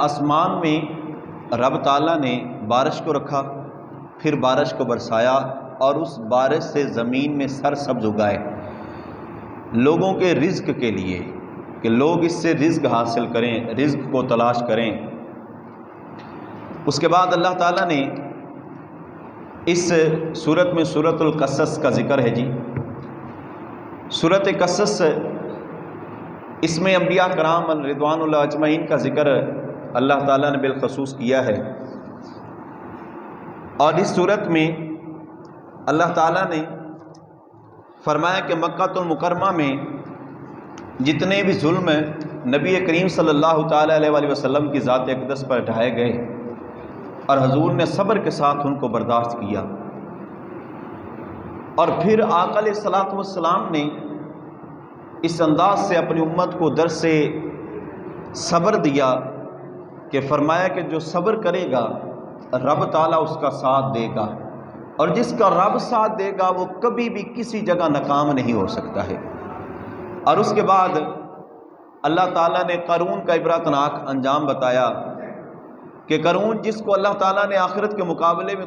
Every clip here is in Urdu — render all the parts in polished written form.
آسمان میں رب تعالیٰ نے بارش کو رکھا، پھر بارش کو برسایا اور اس بارش سے زمین میں سرسبز اگائے لوگوں کے رزق کے لیے، کہ لوگ اس سے رزق حاصل کریں، رزق کو تلاش کریں۔ اس کے بعد اللہ تعالیٰ نے اس سورت میں سورۃ القصص کا ذکر ہے جی۔ سورۃ قصص، اس میں انبیاء کرام رضوان اللہ اجمعین کا ذکر اللہ تعالیٰ نے بالخصوص کیا ہے، اور اس صورت میں اللہ تعالیٰ نے فرمایا کہ مکہ المکرمہ میں جتنے بھی ظلم نبی کریم صلی اللہ تعالیٰ علیہ وآلہ وسلم کی ذات اقدس پر ڈھائے گئے اور حضور نے صبر کے ساتھ ان کو برداشت کیا، اور پھر آقا علیہ الصلوۃ والسلام نے اس انداز سے اپنی امت کو درس صبر دیا کہ فرمایا کہ جو صبر کرے گا رب تعالیٰ اس کا ساتھ دے گا، اور جس کا رب ساتھ دے گا وہ کبھی بھی کسی جگہ ناکام نہیں ہو سکتا ہے۔ اور اس کے بعد اللہ تعالیٰ نے قارون کا عبرتناک انجام بتایا کہ قارون جس کو اللہ تعالیٰ نے آخرت کے مقابلے میں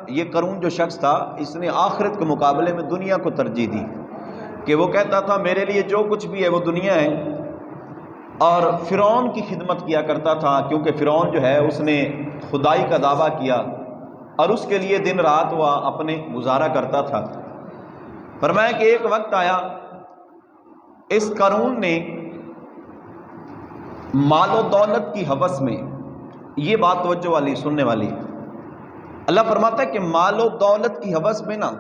یہ قارون جو شخص تھا، اس نے آخرت کے مقابلے میں دنیا کو ترجیح دی، کہ وہ کہتا تھا میرے لیے جو کچھ بھی ہے وہ دنیا ہے، اور فرعون کی خدمت کیا کرتا تھا، کیونکہ فرعون جو ہے اس نے خدائی کا دعویٰ کیا اور اس کے لیے دن رات وہ اپنے گزارا کرتا تھا۔ فرمایا کہ ایک وقت آیا اس قارون نے مال و دولت کی ہوس میں، یہ بات توجہ والی سننے والی، اللہ فرماتا ہے کہ مال و دولت کی ہوس میں نا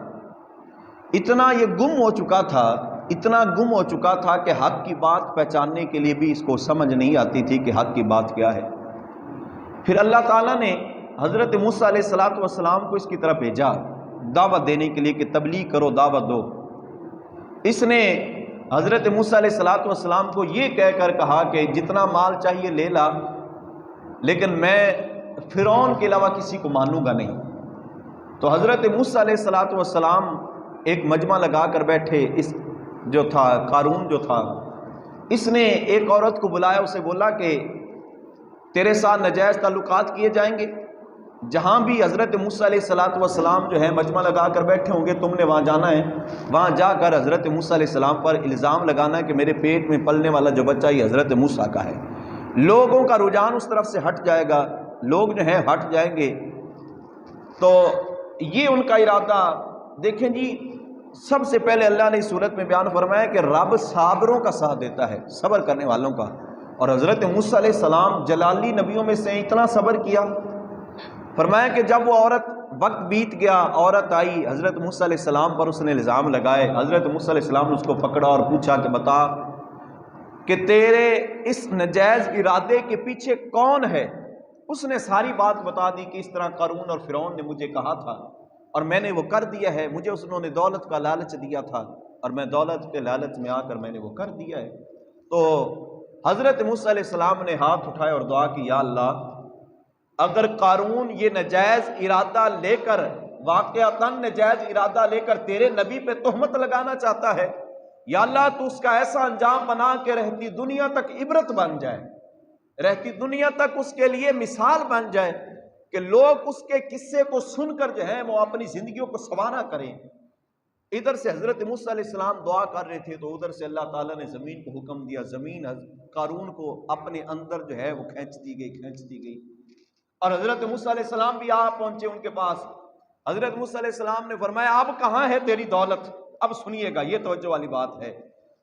اتنا یہ گم ہو چکا تھا، اتنا گم ہو چکا تھا کہ حق کی بات پہچاننے کے لیے بھی اس کو سمجھ نہیں آتی تھی کہ حق کی بات کیا ہے۔ پھر اللہ تعالیٰ نے حضرت موسیٰ علیہ الصلوۃ والسلام کو اس کی طرف بھیجا دعوت دینے کے لیے کہ تبلیغ کرو، دعوت دو۔ اس نے حضرت موسیٰ علیہ الصلوۃ والسلام کو یہ کہہ کر کہا کہ جتنا مال چاہیے لے لا، لیکن میں فرعون کے علاوہ کسی کو مانوں گا نہیں۔ تو حضرت موسیٰ علیہ الصلوۃ والسلام ایک مجمع لگا کر بیٹھے، اس جو تھا قارون جو تھا، اس نے ایک عورت کو بلایا، اسے بولا کہ تیرے ساتھ ناجائز تعلقات کیے جائیں گے، جہاں بھی حضرت موسیٰ علیہ الصلوۃ والسلام جو ہے مجمع لگا کر بیٹھے ہوں گے تم نے وہاں جانا ہے، وہاں جا کر حضرت موسیٰ علیہ السلام پر الزام لگانا ہے کہ میرے پیٹ میں پلنے والا جو بچہ یہ حضرت موسیٰ کا ہے۔ لوگوں کا رجحان اس طرف سے ہٹ جائے گا، لوگ جو ہیں ہٹ جائیں گے۔ تو یہ ان کا ارادہ دیکھیں جی، سب سے پہلے اللہ نے اس صورت میں بیان فرمایا کہ رب صابروں کا ساتھ دیتا ہے، صبر کرنے والوں کا، اور حضرت موسیٰ علیہ السلام جلالی نبیوں میں سے اتنا صبر کیا۔ فرمایا کہ جب وہ عورت، وقت بیت گیا، عورت آئی حضرت موسیٰ علیہ السلام پر، اس نے الزام لگائے، حضرت موسیٰ علیہ السلام نے اس کو پکڑا اور پوچھا کہ بتا کہ تیرے اس ناجائز ارادے کے پیچھے کون ہے؟ اس نے ساری بات بتا دی کہ اس طرح قارون اور فرعون نے مجھے کہا تھا اور میں نے وہ کر دیا ہے، مجھے انہوں نے دولت کا لالچ دیا تھا اور میں دولت کے لالچ میں آ کر میں نے وہ کر دیا ہے۔ تو حضرت موسیٰ علیہ السلام نے ہاتھ اٹھائے اور دعا کی، یا اللہ اگر قارون یہ ناجائز ارادہ لے کر، واقعتاً ناجائز ارادہ لے کر تیرے نبی پہ تہمت لگانا چاہتا ہے، یا اللہ تو اس کا ایسا انجام بنا کہ رہتی دنیا تک عبرت بن جائے، رہتی دنیا تک اس کے لیے مثال بن جائے، کہ لوگ اس کے قصے کو سن کر جو ہے وہ اپنی زندگیوں کو سنوارا کریں۔ ادھر سے حضرت موسیٰ علیہ السلام دعا کر رہے تھے تو ادھر سے اللہ تعالیٰ نے زمین کو حکم دیا، زمین قارون کو اپنے اندر جو ہے وہ کھینچ دی گئی، اور حضرت موسیٰ علیہ السلام بھی آ پہنچے ان کے پاس۔ حضرت موسیٰ علیہ السلام نے فرمایا اب کہاں ہے تیری دولت؟ اب سنیے گا، یہ توجہ والی بات ہے۔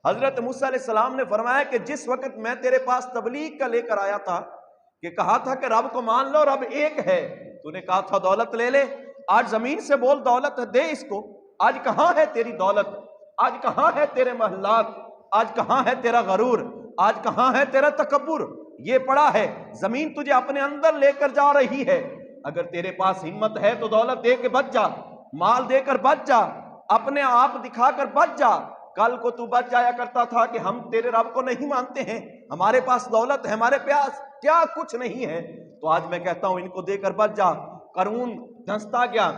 حضرت موسیٰ علیہ السلام نے فرمایا کہ جس وقت میں تیرے پاس تبلیغ کا لے کر آیا تھا، کہ کہا تھا کہ رب کو مان لو، رب ایک ہے، تو نے کہا تھا دولت لے لے، آج زمین سے بول دولت دے اس کو۔ آج کہاں ہے تیری دولت؟ آج کہاں ہے تیرے محلات؟ آج کہاں ہے تیرا غرور؟ آج کہاں ہے تیرا تکبر؟ یہ پڑا ہے، زمین تجھے اپنے اندر لے کر جا رہی ہے، اگر تیرے پاس ہمت ہے تو دولت دے کے بچ جا، مال دے کر بچ جا، اپنے آپ دکھا کر بچ جا۔ کل کو تو بچ جایا کرتا تھا کہ ہم تیرے رب کو نہیں مانتے ہیں، ہمارے پاس دولت ہے، ہمارے پاس کیا کچھ نہیں ہے، تو آج میں کہتا ہوں ان کو دے کر بچ جا۔ قارون دھنستا گیا،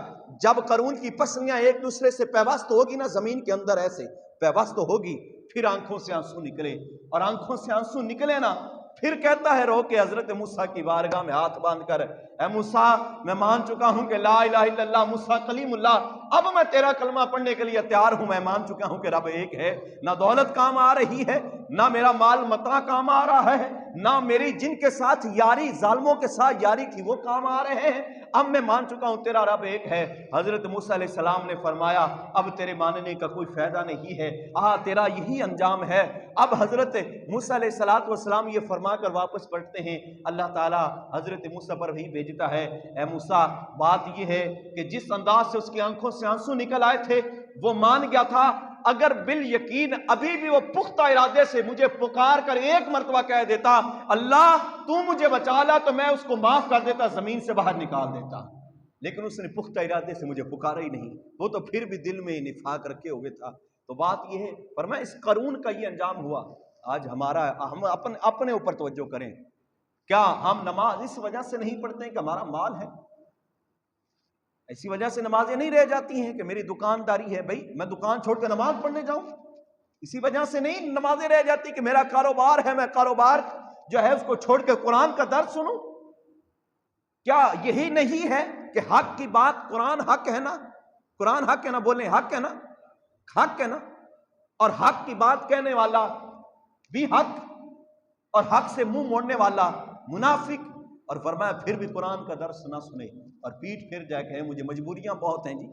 جب قارون کی پسلیاں ایک دوسرے سے پیوست ہوگی نا، زمین کے اندر ایسے پیوست ہوگی، پھر آنکھوں سے آنسو نکلے، اور آنکھوں سے آنسو نکلے نا پھر کہتا ہے رو کے حضرت موسیٰ کی بارگاہ میں ہاتھ باندھ کر، اے موسیٰ میں مان چکا ہوں کہ لا الہ الا اللہ موسیٰ کلیم اللہ، اب میں تیرا کلمہ پڑھنے کے لیے تیار ہوں، میں مان چکا ہوں کہ رب ایک ہے، نہ دولت کام آ رہی ہے، نہ میرا مال متاع کام آ رہا ہے، نہ میری جن کے ساتھ یاری، ظالموں کے ساتھ یاری تھی وہ کام آ رہے ہیں، اب میں مان چکا ہوں تیرا رب ایک ہے۔ حضرت موسیٰ علیہ السلام نے فرمایا اب تیرے ماننے کا کوئی فائدہ نہیں ہے، تیرا یہی انجام ہے۔ اب حضرت موسیٰ علیہ السلام یہ فرما کر واپس پلٹتے ہیں، اللہ تعالیٰ حضرت موسیٰ پر وحی بھیجتا ہے، اے موسیٰ بات یہ ہے کہ جس انداز سے اس کی آنکھوں سے آنسو نکل آئے تھے وہ مان گیا تھا، اگر بالیقین ابھی بھی وہ پختہ ارادے سے مجھے پکار کر ایک مرتبہ کہہ دیتا اللہ تو مجھے بچا لا، تو میں اس کو معاف کر دیتا، زمین سے باہر نکال دیتا، لیکن اس نے پختہ ارادے سے مجھے پکارا ہی نہیں، وہ تو پھر بھی دل میں نفاق رکھے ہوئے تھا۔ تو بات یہ ہے، فرمایا اس قارون کا یہ انجام ہوا۔ آج ہم اپنے اوپر توجہ کریں، کیا ہم نماز اس وجہ سے نہیں پڑھتے ہیں کہ ہمارا مال ہے؟ ایسی وجہ سے نمازیں نہیں رہ جاتی ہیں کہ میری دکانداری ہے، بھائی میں دکان چھوڑ کے نماز پڑھنے جاؤں؟ اسی وجہ سے نہیں نمازیں رہ جاتی کہ میرا کاروبار ہے، میں کاروبار جو ہے اس کو چھوڑ کے قرآن کا درس سنوں؟ کیا یہی نہیں ہے کہ حق کی بات، قرآن حق ہے نا، قرآن حق ہے نا، بولیں حق ہے نا، حق ہے نا، اور حق کی بات کہنے والا بھی حق اور حق سے منہ موڑنے والا منافق، اور فرمایا پھر بھی قرآن کا درس نہ سنے اور پیٹ پھر جائے کہ مجھے مجبوریاں بہت ہیں جی،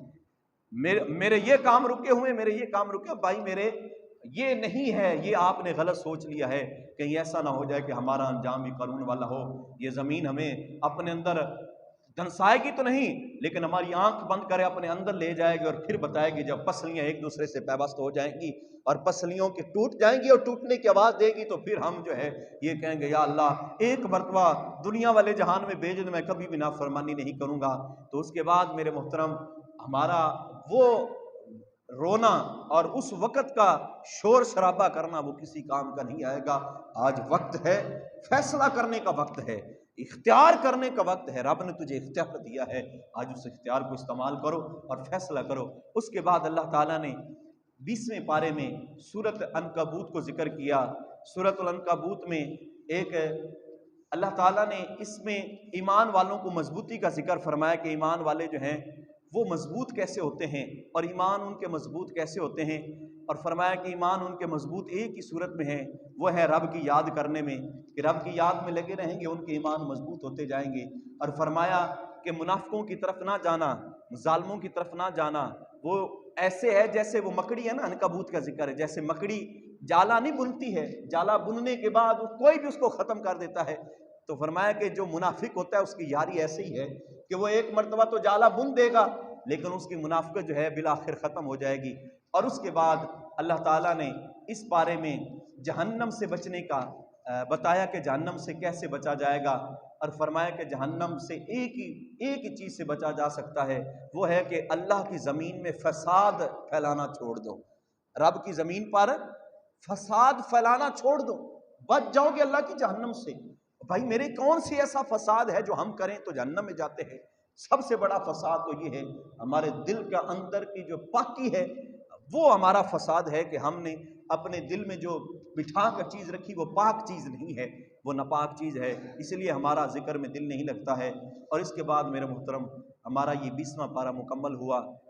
میرے یہ کام رکے ہوئے، میرے یہ کام رکے ہوئے، بھائی میرے یہ نہیں ہے، یہ آپ نے غلط سوچ لیا ہے، کہیں ایسا نہ ہو جائے کہ ہمارا انجام بھی قارون والا ہو، یہ زمین ہمیں اپنے اندر دنسائے گی تو نہیں لیکن ہماری آنکھ بند کرے اپنے اندر لے جائے گی، اور پھر بتائے گی جب پسلیاں ایک دوسرے سے پیوست ہو جائیں گی اور پسلیوں کی ٹوٹ جائیں گی اور ٹوٹنے کی آواز دے گی، تو پھر ہم جو ہے یہ کہیں گے یا اللہ ایک مرتبہ دنیا والے جہان میں بھیج دے، میں کبھی بھی نافرمانی نہیں کروں گا۔ تو اس کے بعد میرے محترم ہمارا وہ رونا اور اس وقت کا شور شرابہ کرنا وہ کسی کام کا نہیں آئے گا۔ آج وقت ہے فیصلہ کرنے کا، وقت ہے اختیار کرنے کا، وقت ہے، رب نے تجھے اختیار دیا ہے، آج اس اختیار کو استعمال کرو اور فیصلہ کرو۔ اس کے بعد اللہ تعالیٰ نے 20ویں پارے میں سورۃ عنکبوت کو ذکر کیا۔ سورۃ العنکبوت میں ایک اللہ تعالیٰ نے اس میں ایمان والوں کو مضبوطی کا ذکر فرمایا کہ ایمان والے جو ہیں وہ مضبوط کیسے ہوتے ہیں اور ایمان ان کے مضبوط کیسے ہوتے ہیں، اور فرمایا کہ ایمان ان کے مضبوط ایک ہی صورت میں ہے، وہ ہے رب کی یاد کرنے میں، کہ رب کی یاد میں لگے رہیں گے ان کے ایمان مضبوط ہوتے جائیں گے۔ اور فرمایا کہ منافقوں کی طرف نہ جانا، ظالموں کی طرف نہ جانا، وہ ایسے ہے جیسے وہ مکڑی ہے نا، عنکبوت کا ذکر ہے، جیسے مکڑی جالا نہیں بنتی ہے، جالا بننے کے بعد کوئی بھی اس کو ختم کر دیتا ہے، تو فرمایا کہ جو منافق ہوتا ہے اس کی یاری ایسے ہی ہے کہ وہ ایک مرتبہ تو جالا بن دے گا لیکن اس کی منافقت جو ہے بالآخر ختم ہو جائے گی۔ اور اس کے بعد اللہ تعالیٰ نے اس بارے میں جہنم سے بچنے کا بتایا کہ جہنم سے کیسے بچا جائے گا، اور فرمایا کہ جہنم سے ایک ہی چیز سے بچا جا سکتا ہے، وہ ہے کہ اللہ کی زمین میں فساد پھیلانا چھوڑ دو۔ رب کی زمین پر فساد پھیلانا چھوڑ دو، بچ جاؤ گے اللہ کی جہنم سے۔ بھائی میرے کون سی ایسا فساد ہے جو ہم کریں تو جہنم میں جاتے ہیں؟ سب سے بڑا فساد تو یہ ہے ہمارے دل کا اندر کی جو پاکی ہے، وہ ہمارا فساد ہے کہ ہم نے اپنے دل میں جو بٹھا کر چیز رکھی وہ پاک چیز نہیں ہے، وہ ناپاک چیز ہے، اس لیے ہمارا ذکر میں دل نہیں لگتا ہے۔ اور اس کے بعد میرے محترم ہمارا یہ 20واں پارہ مکمل ہوا۔